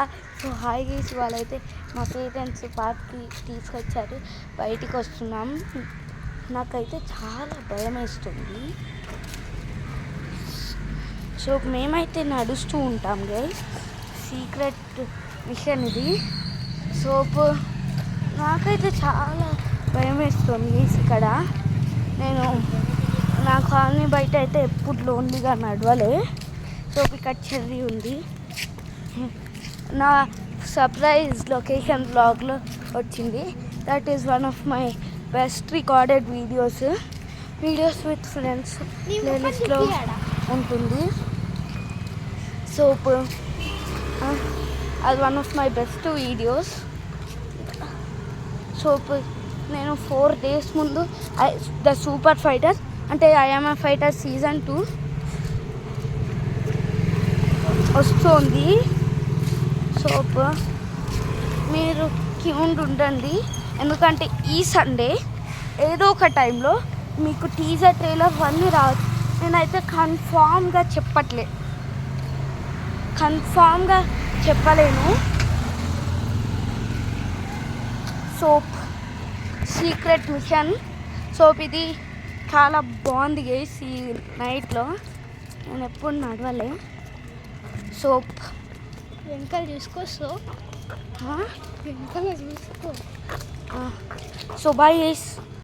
So hi guys, వాళ్ళైతే మా parents పార్క్కి తీసుకొచ్చారు. బయటికి వస్తున్నాం. నాకైతే చాలా భయం వేస్తుంది. సో మేమైతే నడుస్తూ ఉంటాం గైస్. సీక్రెట్ మిషన్ ఇది. సో నాకైతే చాలా భయం వేస్తుంది గైస్. ఇక్కడ నేను నా కాలనీ బయట అయితే ఎప్పుడు లోన్లీగా నడవలే. సో ఇక్కడ చెర్రీ ఉంది. నా సర్ప్రైజ్ లొకేషన్ బ్లాగ్లో వచ్చింది. That is one of my best recorded videos with friends ప్లేలిస్ట్లో ఉంటుంది. సో అది one of my best videos. So నేను 4 days ముందు ద సూపర్ ఫైటర్ అంటే ఐఎమ్ ఎ ఫైటర్ సీజన్ 2 వస్తుంది. సో మీరు ట్యూన్డ్ ఉండండి, ఎందుకంటే ఈ సండే ఏదో ఒక టైంలో మీకు టీజర్ ట్రైలర్ అన్నీ రావచ్చు. నేనైతే కన్ఫామ్గా చెప్పలేను. Soap secret mission. సోప్ ఇది చాలా బాగుంది గైస్. ఈ నైట్లో నేను ఎప్పుడు నడవలే. సోప్ వెనకాల చూసుకో. వెనకాల చూసుకో. So bye guys.